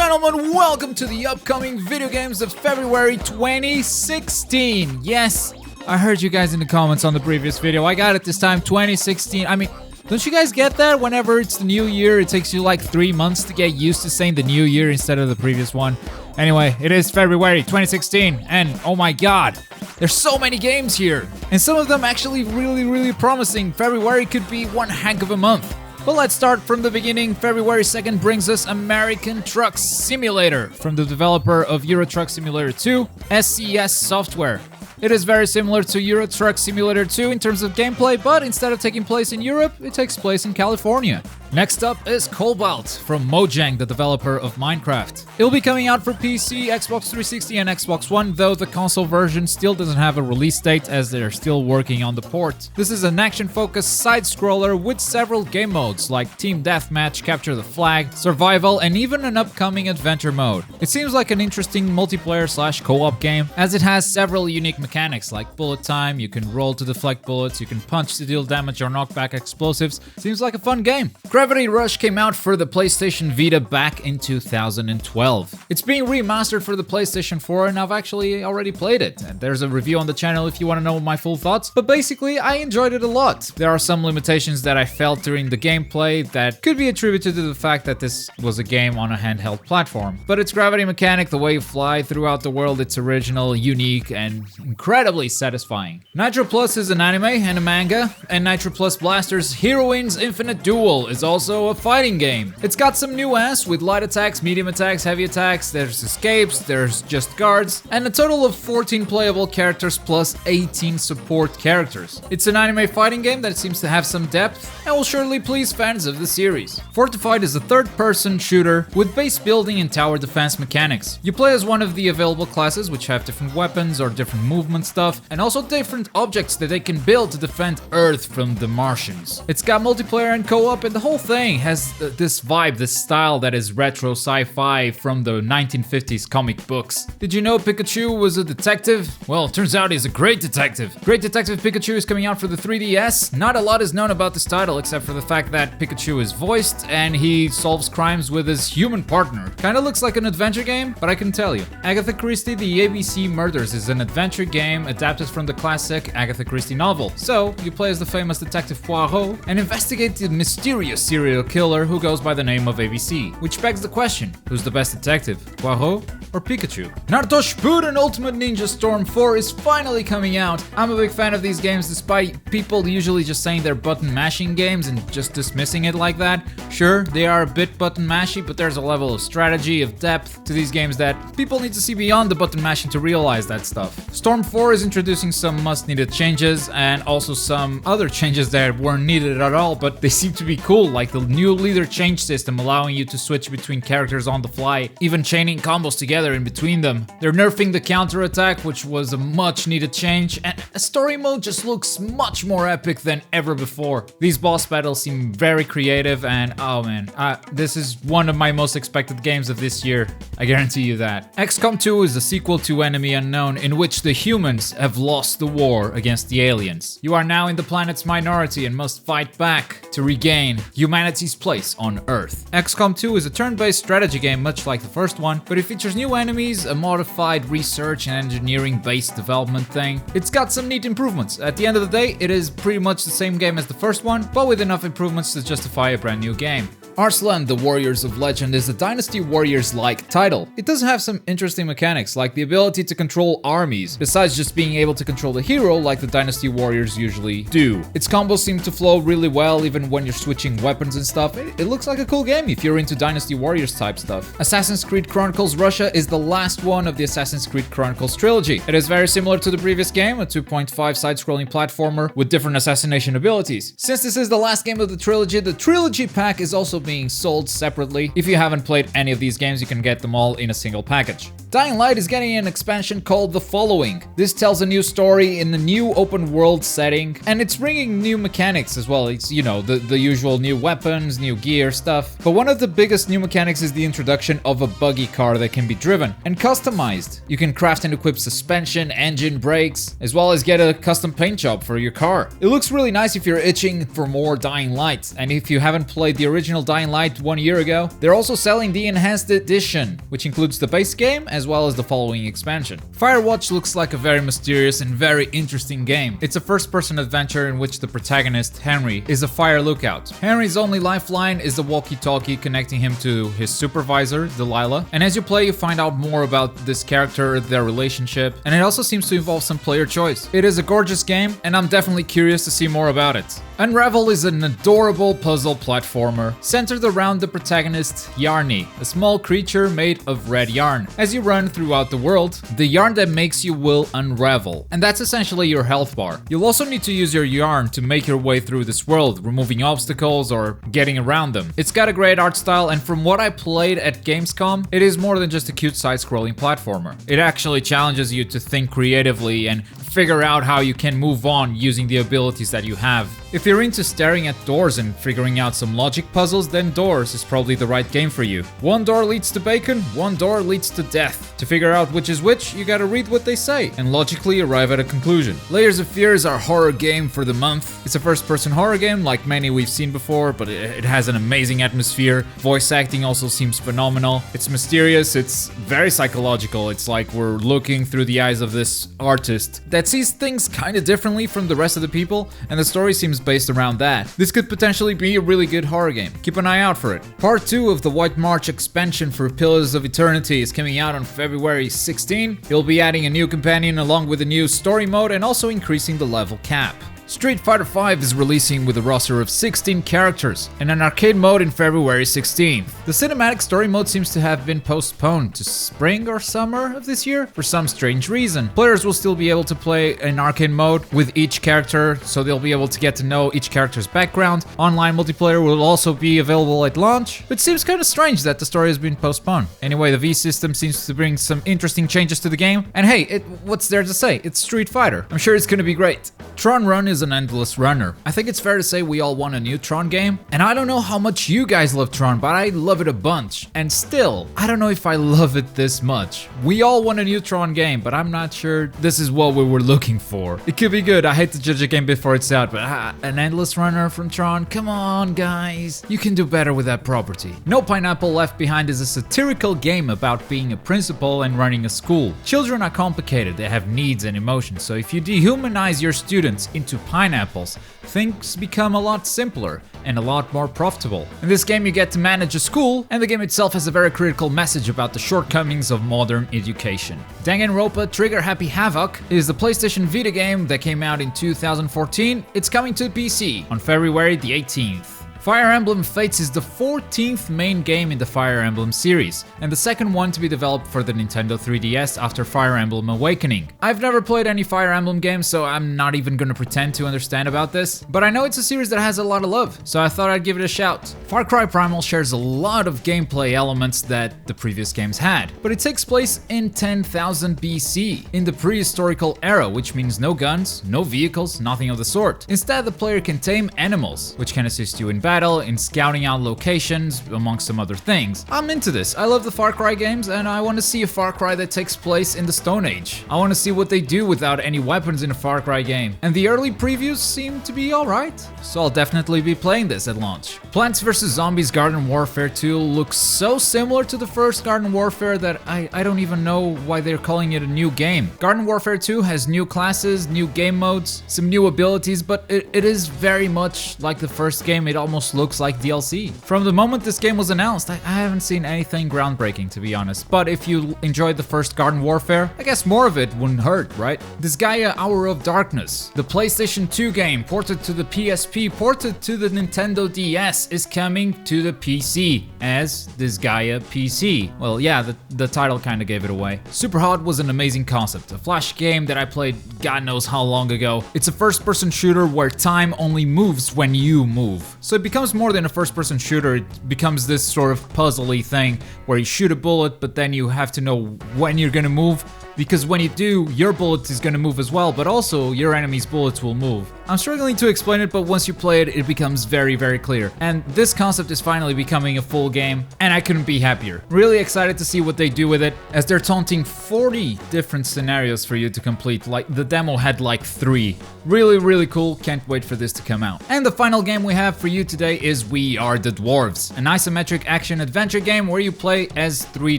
gentlemen, welcome to the upcoming video games of February 2016. Yes, I heard you guys in the comments on the previous video. I got it this time, 2016. I mean, don't you guys get that? Whenever it's the new year, it takes you like 3 months to get used to saying the new year instead of the previous one. Anyway, it is February 2016, and oh my god, there's so many games here. And some of them actually really promising. February could be one heck of a month. But let's start from the beginning. February 2nd brings us American Truck Simulator from the developer of Euro Truck Simulator 2, SCS Software. It is very similar to Euro Truck Simulator 2 in terms of gameplay, but instead of taking place in Europe, it takes place in California. Next up is Cobalt from Mojang, the developer of Minecraft. It'll be coming out for PC, Xbox 360 and Xbox One, though the console version still doesn't have a release date as they're still working on the port. This is an action-focused side-scroller with several game modes like Team Deathmatch, Capture the Flag, Survival, and even an upcoming adventure mode. It seems like an interesting multiplayer/co-op game as it has several unique mechanics like bullet time, you can roll to deflect bullets, you can punch to deal damage or knock back explosives. Seems like a fun game. Gravity Rush came out for the PlayStation Vita back in 2012. It's being remastered for the PlayStation 4 and I've actually already played it. And there's a review on the channel if you want to know my full thoughts. But basically, I enjoyed it a lot. There are some limitations that I felt during the gameplay that could be attributed to the fact that this was a game on a handheld platform. But its gravity mechanic, the way you fly throughout the world, it's original, unique, and incredibly satisfying. Nitro Plus is an anime and a manga, and Nitro Plus Blaster's Heroines Infinite Duel is also a fighting game. It's got some nuance with light attacks, medium attacks, heavy attacks, there's escapes, there's just guards, and a total of 14 playable characters plus 18 support characters. It's an anime fighting game that seems to have some depth and will surely please fans of the series. Fortified is a third-person shooter with base building and tower defense mechanics. You play as one of the available classes which have different weapons or different movement stuff, and also different objects that they can build to defend Earth from the Martians. It's got multiplayer and co-op, and the whole thing has this vibe, this style that is retro sci-fi from the 1950s comic books. Did you know Pikachu was a detective? Well, turns out he's a great detective. Great Detective Pikachu is coming out for the 3DS. Not a lot is known about this title except for the fact that Pikachu is voiced and he solves crimes with his human partner. Kinda looks like an adventure game, but I can tell you. Agatha Christie The ABC Murders is an adventure game adapted from the classic Agatha Christie novel. So, you play as the famous detective Poirot and investigate the mysterious serial killer who goes by the name of ABC. Which begs the question, who's the best detective, Poirot or Pikachu? Naruto Shippuden Ultimate Ninja Storm 4 is finally coming out. I'm a big fan of these games despite people usually just saying they're button mashing games and just dismissing it like that. Sure, they are a bit button mashy, but there's a level of strategy, of depth to these games that people need to see beyond the button mashing to realize that stuff. Storm 4 is introducing some must needed changes and also some other changes that weren't needed at all, but they seem to be cool, like the new leader change system allowing you to switch between characters on the fly, even chaining combos together in between them. They're nerfing the counter attack, which was a much needed change, and a story mode just looks much more epic than ever before. These boss battles seem very creative and oh man, this is one of my most expected games of this year, I guarantee you that. XCOM 2 is a sequel to Enemy Unknown in which the humans have lost the war against the aliens. You are now in the planet's minority and must fight back to regain humanity's place on Earth. XCOM 2 is a turn-based strategy game much like the first one, but it features new enemies, a modified research and engineering-based development thing. It's got some neat improvements. At the end of the day, it is pretty much the same game as the first one, but with enough improvements to justify a brand new game. Arslan, the Warriors of Legend is a Dynasty Warriors-like title. It does have some interesting mechanics, like the ability to control armies, besides just being able to control the hero like the Dynasty Warriors usually do. Its combos seem to flow really well even when you're switching weapons and stuff. It looks like a cool game if you're into Dynasty Warriors type stuff. Assassin's Creed Chronicles Russia is the last one of the Assassin's Creed Chronicles trilogy. It is very similar to the previous game, a 2.5 side-scrolling platformer with different assassination abilities. Since this is the last game of the trilogy pack is also being sold separately. If you haven't played any of these games, you can get them all in a single package. Dying Light is getting an expansion called The Following. This tells a new story in a new open world setting, and it's bringing new mechanics as well. It's, you know, the usual new weapons, new gear stuff. But one of the biggest new mechanics is the introduction of a buggy car that can be driven and customized. You can craft and equip suspension, engine, brakes, as well as get a custom paint job for your car. It looks really nice if you're itching for more Dying Light, and if you haven't played the original Dying Dying Light 1 year ago. They're also selling the Enhanced Edition, which includes the base game as well as the following expansion. Firewatch looks like a very mysterious and very interesting game. It's a first-person adventure in which the protagonist, Henry, is a fire lookout. Henry's only lifeline is the walkie-talkie connecting him to his supervisor, Delilah. And as you play, you find out more about this character, their relationship, and it also seems to involve some player choice. It is a gorgeous game, and I'm definitely curious to see more about it. Unravel is an adorable puzzle platformer centered around the protagonist, Yarny, a small creature made of red yarn. As you run throughout the world, the yarn that makes you will unravel, and that's essentially your health bar. You'll also need to use your yarn to make your way through this world, removing obstacles or getting around them. It's got a great art style, and from what I played at Gamescom, it is more than just a cute side-scrolling platformer. It actually challenges you to think creatively and figure out how you can move on using the abilities that you have. If you're into staring at doors and figuring out some logic puzzles, then Doors is probably the right game for you. One door leads to bacon, one door leads to death. To figure out which is which, you gotta read what they say and logically arrive at a conclusion. Layers of Fear is our horror game for the month. It's a first-person horror game like many we've seen before, but it has an amazing atmosphere. Voice acting also seems phenomenal. It's mysterious, it's very psychological. It's like we're looking through the eyes of this artist that sees things kinda differently from the rest of the people, and the story seems based around that. This could potentially be a really good horror game. Keep an eye out for it. Part 2 of the White March expansion for Pillars of Eternity is coming out on February 16. He'll be adding a new companion along with a new story mode and also increasing the level cap. Street Fighter V is releasing with a roster of 16 characters and an arcade mode in February 16th. The cinematic story mode seems to have been postponed to spring or summer of this year for some strange reason. Players will still be able to play in arcade mode with each character, so they'll be able to get to know each character's background. Online multiplayer will also be available at launch. It seems kind of strange that the story has been postponed. Anyway, the V system seems to bring some interesting changes to the game. And hey, what's there to say? It's Street Fighter. I'm sure it's gonna be great. Tron Run is an endless runner. I think it's fair to say we all want a new Tron game, and I don't know how much you guys love Tron, but I love it a bunch. And still, I don't know if I love it this much. We all want a new Tron game, but I'm not sure this is what we were looking for. It could be good. I hate to judge a game before it's out, but an endless runner from Tron? Come on, guys. You can do better with that property. No Pineapple Left Behind is a satirical game about being a principal and running a school. Children are complicated. They have needs and emotions, so if you dehumanize your students into pineapples, things become a lot simpler and a lot more profitable. In this game you get to manage a school, and the game itself has a very critical message about the shortcomings of modern education. Danganronpa Trigger Happy Havoc is the PlayStation Vita game that came out in 2014. It's coming to PC on February the 18th. Fire Emblem Fates is the 14th main game in the Fire Emblem series, and the second one to be developed for the Nintendo 3DS after Fire Emblem Awakening. I've never played any Fire Emblem games, so I'm not even gonna pretend to understand about this, but I know it's a series that has a lot of love, so I thought I'd give it a shout. Far Cry Primal shares a lot of gameplay elements that the previous games had, but it takes place in 10,000 BC, in the prehistorical era, which means no guns, no vehicles, nothing of the sort. Instead, the player can tame animals, which can assist you in battle, in scouting out locations, amongst some other things. I'm into this. I love the Far Cry games, and I want to see a Far Cry that takes place in the Stone Age. I want to see what they do without any weapons in a Far Cry game. And the early previews seem to be alright, so I'll definitely be playing this at launch. Plants vs. Zombies Garden Warfare 2 looks so similar to the first Garden Warfare that I don't even know why they're calling it a new game. Garden Warfare 2 has new classes, new game modes, some new abilities, but it is very much like the first game. It almost looks like DLC. From the moment this game was announced, I haven't seen anything groundbreaking, to be honest. But if you enjoyed the first Garden Warfare, I guess more of it wouldn't hurt, right? Disgaea Hour of Darkness, the PlayStation 2 game ported to the PSP, ported to the Nintendo DS, is coming to the PC as Disgaea PC. Well, yeah, the title kind of gave it away. Superhot was an amazing concept, a flash game that I played God knows how long ago. It's a first-person shooter where time only moves when you move. So it becomes more than a first-person shooter. It becomes this sort of puzzly thing where you shoot a bullet, but then you have to know when you're gonna move because when you do, your bullet is gonna move as well, but also your enemy's bullets will move. I'm struggling to explain it, but once you play it, it becomes very, very clear. And this concept is finally becoming a full game, and I couldn't be happier. Really excited to see what they do with it, as they're taunting 40 different scenarios for you to complete. Like, the demo had like 3. Really, really cool. Can't wait for this to come out. And the final game we have for you today is We Are the Dwarves, an isometric action-adventure game where you play as 3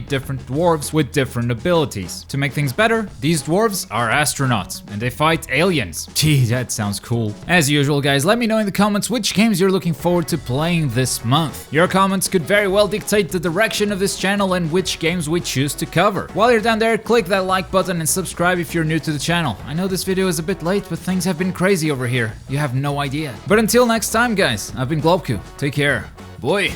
different dwarves with different abilities. To make things better, these dwarves are astronauts, and they fight aliens. Gee, that sounds cool. As usual, guys, let me know in the comments which games you're looking forward to playing this month. Your comments could very well dictate the direction of this channel and which games we choose to cover. While you're down there, click that like button and subscribe if you're new to the channel. I know this video is a bit late, but things have been crazy over here. You have no idea. But until next time, guys, I've been Globku. Take care. Boy.